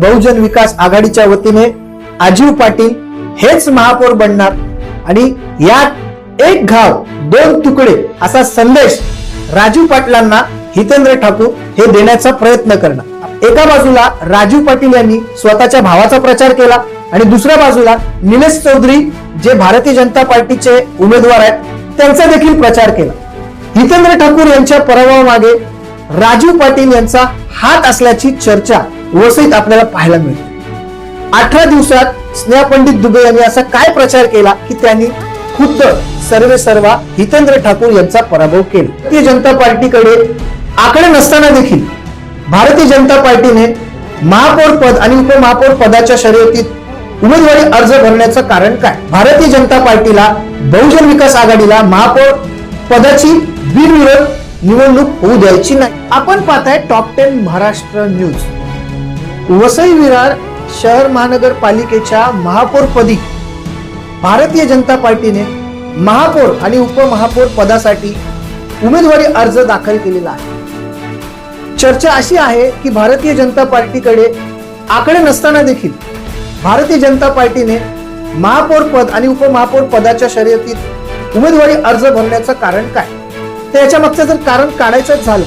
बहुजन विकास आघाडीच्या वतीने अजीव पाटील हेच महापौर बनणार आणि यात एक घाव दोन तुकडे असा संदेश राजू पाटलांना हितेंद्र ठाकूर हे देण्याचा प्रयत्न करणार। एका बाजूला राजू पाटील यांनी स्वतःच्या भावाचा प्रचार केला आणि दुसऱ्या बाजूला निलेश चौधरी जे भारतीय जनता पार्टीचे उमेदवार आहेत त्यांचा देखील प्रचार केला। हितेंद्र ठाकूर यांच्या पराभवामागे राजू पाटील यांचा हात असल्याची चर्चा वसईत आपल्याला पाहायला मिळते। 18 दिवसात स्नेहा पंडित दुबे यांनी असा काय प्रचार केला की त्यांनी खुद्द सर्वेसर्वा हितेंद्र ठाकूर यांचा पराभव केला। भारतीय जनता पार्टीकडे आकडे नसताना देखील भारतीय जनता पार्टीने महापौर पद आणि उपमहापौर पदाच्या शर्यतीत उमेदवारी अर्ज भरण्याचं कारण काय? भारतीय जनता पार्टीला बहुजन विकास आघाडीला महापौर पदाची बिनविरोध निवडणूक होऊ द्यायची नाही। आपण पाहताय टॉप 10 महाराष्ट्र न्यूज। वसई विरार शहर महानगरपालिकेच्या महापौर पदी भारतीय जनता पार्टीने महापौर आणि उपमहापौर पदासाठी उमेदवारी अर्ज दाखल केलेला आहे। चर्चा अशी आहे की भारतीय जनता पार्टीकडे आकडे नसताना देखील भारतीय जनता पार्टीने महापौर पद आणि उपमहापौर पदाच्या शर्यतीत उमेदवारी अर्ज भरण्याचं कारण काय? तर याच्या मागचं जर कारण काढायचं झालं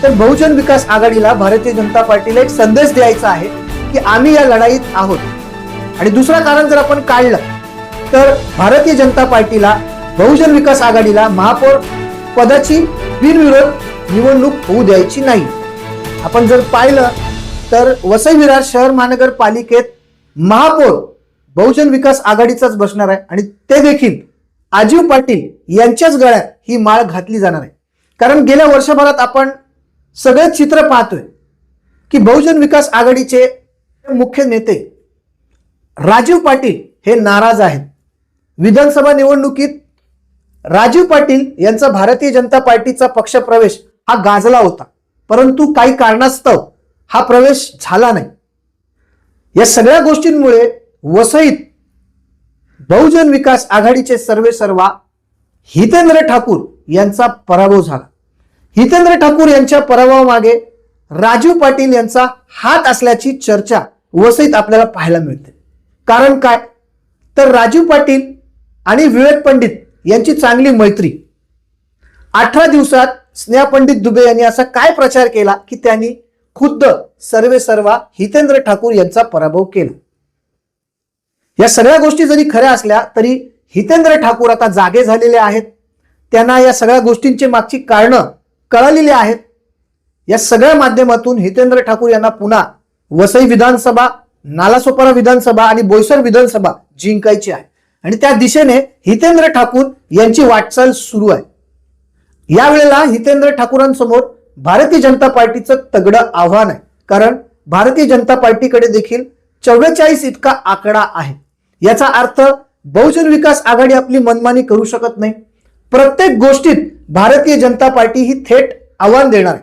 तर बहुजन विकास आघाडीला भारतीय जनता पार्टीला एक संदेश द्यायचा आहे की आम्ही या लढाईत आहोत। आणि दुसरं कारण जर आपण काढलं तर भारतीय जनता पार्टीला बहुजन विकास आघाडीला महापौर पदाची बिनविरोध निवडणूक होऊ द्यायची नाही। आपण जर पाहिलं तर वसई विरार शहर महानगरपालिकेत महापौर बहुजन विकास आघाडीचाच बसणार आहे आणि ते देखील अजीव पाटील यांच्याच गळ्यात ही माळ घातली जाणार आहे। कारण गेल्या वर्षभरात आपण सगळे चित्र पाहतोय की बहुजन विकास आघाडीचे मुख्य नेते राजीव पाटील हे नाराज आहेत। विधानसभा निवडणुकीत राजीव पाटील यांचा भारतीय जनता पार्टीचा पक्ष प्रवेश हा गाजला होता, परंतु काही कारणास्तव हा प्रवेश झाला नाही। या सगळ्या गोष्टींमुळे वसईत बहुजन विकास आघाडीचे सर्वेसर्वा हितेंद्र ठाकूर यांचा पराभव झाला। हितेंद्र ठाकूर यांच्या पराभवामागे राजीव पाटील यांचा हात असल्याची चर्चा वसईत आपल्याला पाहायला मिळते। कारण काय? तर राजीव पाटील आणि विवेक पंडित यांची चांगली मैत्री। 18 दिवसात स्नेहा पंडित दुबे यांनी असा काय प्रचार केला की त्यांनी खुद्द सर्वेसर्वा हितेंद्र ठाकूर यांचा पराभव केला। या सगळ्या गोष्टी जरी खऱ्या असल्या तरी हितेंद्र ठाकूर आता जागे झालेले आहेत। त्यांना या सगळ्या गोष्टींची मागची कारणं कळलेली आहेत। या सगळ्या माध्यमातून हितेंद्र ठाकूर यांना पुन्हा वसई विधानसभा, नालासोपारा विधानसभा आणि बोईसर विधानसभा जिंकायची आहे आणि त्या दिशेने हितेंद्र ठाकूर यांची वाटचाल सुरू आहे। यावेळेला हितेंद्र ठाकूरांसमोर भारतीय जनता पार्टीचं तगडं आव्हान आहे। कारण भारतीय जनता पार्टीकडे देखील 44 इतका आकडा आहे। याचा अर्थ बहुजन विकास आघाडी आपली मनमानी करू शकत नाही। प्रत्येक गोष्टीत भारतीय जनता पार्टी ही थेट आव्हान देणार आहे।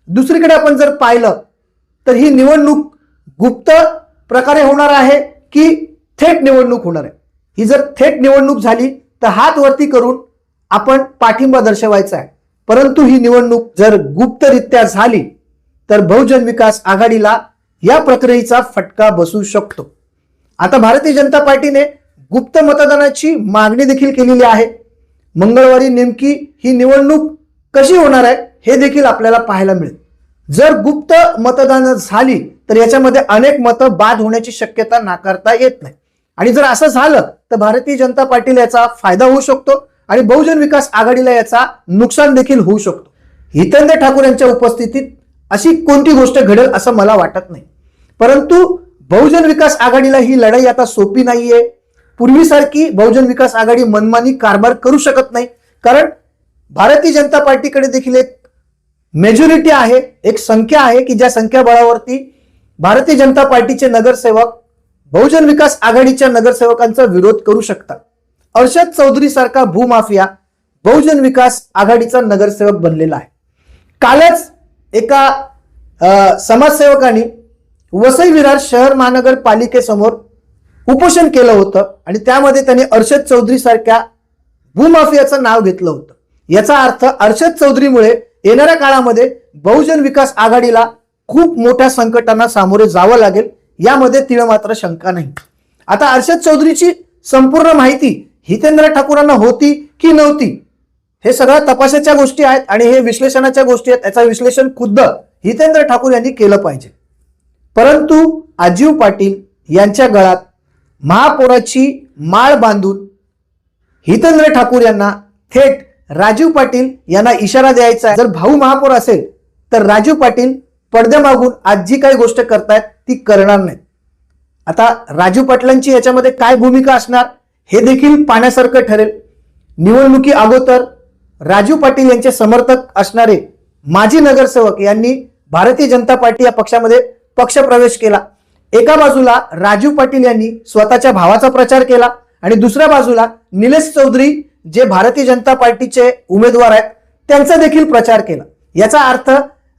दुसरीकडे आपण जर पाहिलं तर ही निवडणूक गुप्त प्रकारे होणार आहे की थेट निवडणूक होणार आहे? ही जर थेट निवडणूक झाली तर हात वरती करून आपण पाठिंबा दर्शवायचा आहे, परंतु ही निवडणूक जर गुप्तरित्या झाली तर बहुजन विकास आघाडीला या प्रक्रियेचा फटका बसू शकतो। आता भारतीय जनता पार्टीने गुप्त मतदानाची मागणी देखील केलेली आहे। मंगळवारी नेमकी ही निवडणूक कशी होणार आहे हे देखील आपल्याला पाहायला मिळेल। जर गुप्त मतदान झाली तर याच्यामध्ये अनेक मतं बाद होण्याची शक्यता नाकारता येत नाही आणि जर असं झालं तर भारतीय जनता पार्टीला याचा फायदा होऊ शकतो आणि बहुजन विकास आघाडीला याचा नुकसान देखील होऊ शकतो। हितेंद्र ठाकूर यांच्या उपस्थितीत अशी कोणती गोष्ट घडेल असं मला वाटत नाही, परंतु बहुजन विकास आघाडीला ही लढाई आता सोपी नाहीये। पूर्वीसारखी बहुजन विकास आघाडी मनमानी कारभार करू शकत नाही, कारण भारतीय जनता पार्टीकडे देखील एक मेजॉरिटी आहे, एक संख्या आहे की ज्या संख्याबळावरती भारतीय जनता पार्टीचे नगरसेवक बहुजन विकास आघाडीच्या नगरसेवकांचा विरोध करू शकतात। अर्शद चौधरी सारखा भूमाफिया बहुजन विकास आघाडीचा नगरसेवक बनलेला आहे। कालच एका समाजसेवकांनी वसई विरार शहर महानगरपालिकेसमोर उपोषण केलं होतं आणि त्यामध्ये त्यांनी अर्शद चौधरी सारख्या भूमाफियाचं नाव घेतलं होतं। याचा अर्थ अर्शद चौधरीमुळे येणाऱ्या काळामध्ये बहुजन विकास आघाडीला खूप मोठ्या संकटांना सामोरे जावं लागेल यामध्ये तीळ मात्र शंका नाही. आता अर्षद चौधरीची संपूर्ण माहिती हितेंद्र ठाकूरांना होती की नव्हती हे सगळं तपासाच्या गोष्टी आहेत आणि हे विश्लेषणाच्या गोष्टी आहेत. याचं विश्लेषण खुद्द हितेंद्र ठाकूर यांनी केलं पाहिजे. परंतु अजीव पाटील यांच्या गळात महापौराची माळ बांधून हितेंद्र ठाकूर यांना थेट राजीव पाटील यांना इशारा द्यायचा आहे. जर भाऊ महापौर असेल तर राजीव पाटील पडद्यामागून आज जी काही गोष्ट करतायत ती करणार नाहीत. आता राजीव पाटलांची याच्यामध्ये काय भूमिका असणार हे देखील पाहण्यासारखं ठरेल. निवडणुकी अगोदर राजीव पाटील यांचे समर्थक असणारे माजी नगरसेवक यांनी भारतीय जनता पार्टी या पक्षामध्ये पक्षप्रवेश केला. एका बाजूला राजीव पाटील यांनी स्वतःच्या भावाचा प्रचार केला आणि दुसऱ्या बाजूला निलेश चौधरी जे भारतीय जनता पार्टीचे उमेदवार आहेत त्यांचा देखील प्रचार केला. याचा अर्थ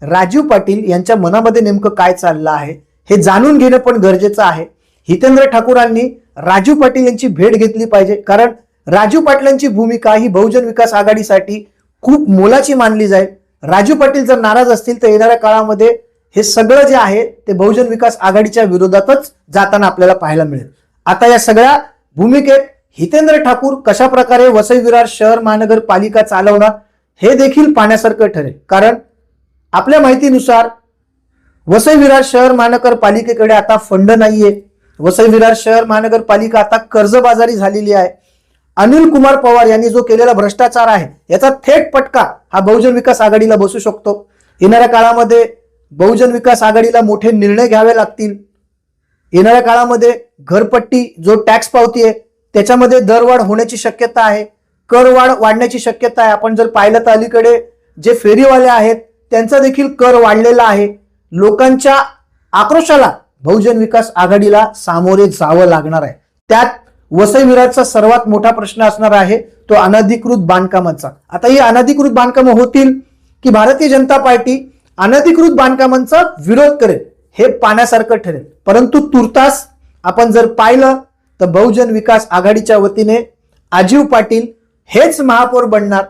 राजीव पाटील यांच्या मनामध्ये नेमकं काय चाललं आहे हे जाणून घेणं पण गरजेचं आहे. हितेंद्र ठाकूरांनी राजीव पाटील यांची भेट घेतली पाहिजे, कारण राजीव पाटलांची भूमिका ही बहुजन विकास आघाडीसाठी खूप मोलाची मानली जाईल. राजीव पाटील जर नाराज असतील तर येणाऱ्या काळामध्ये हे सगळं जे आहे ते बहुजन विकास आघाडीच्या विरोधातच जाताना आपल्याला पाहायला मिळेल. आता या सगळ्या भूमिकेत हितेंद्र ठाकूर कशा प्रकारे वसई विरार शहर महानगरपालिका चालवणार हे देखील पाहण्यासारखं ठरेल. कारण आपल्या माहितीनुसार वसई विरार शहर महानगरपालिकेकडे आता फंड नाहीये. वसई विरार शहर महानगरपालिका आता कर्जबाजारी झालेली आहे. अनिल कुमार पवार यांनी जो केलेला भ्रष्टाचार आहे याचा थेट फटका हा बहुजन विकास आघाडीला बसू शकतो. येणाऱ्या काळामध्ये बहुजन विकास आघाडीला मोठे निर्णय घ्यावे लागतील. येणाऱ्या काळामध्ये घरपट्टी जो टॅक्स पावती आहे त्याच्यामध्ये दरवाढ होण्याची शक्यता आहे. करवाढ वाढण्याची शक्यता आहे. आपण जर पाहिलं तर अलीकडे जे फेरीवाले आहेत त्यांचा देखील कर वाढलेला आहे. लोकांच्या आक्रोशाला बहुजन विकास आघाडीला सामोरे जावं लागणार आहे. त्यात वसई विरारचा सर्वात मोठा प्रश्न असणार आहे तो अनधिकृत बांधकामांचा. आता ही अनधिकृत बांधकामं होतील की भारतीय जनता पार्टी अनधिकृत बांधकामांचा विरोध करेल हे पाहण्यासारखं ठरेल. परंतु तुर्तास आपण जर पाहिलं तर बहुजन विकास आघाडीच्या वतीने अजीव पाटील हेच महापौर बनणार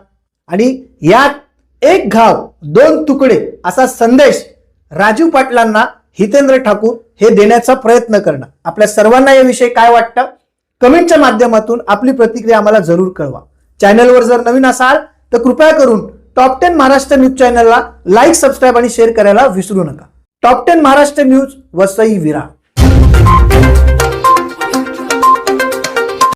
आणि यात एक घाव दोन तुकडे असा संदेश राजीव पाटलांना हितेंद्र ठाकूर हे देण्याचा प्रयत्न करणार. आपल्या सर्वांना याविषयी काय वाटतं कमेंटच्या माध्यमातून आपली प्रतिक्रिया आम्हाला जरूर कळवा. चॅनलवर जर नवीन असाल तर कृपया करून टॉप 10 महाराष्ट्र न्यूज चॅनलला लाईक, सबस्क्राईब आणि शेअर करायला विसरू नका. Top 10 Maharashtra news Vasai Virar.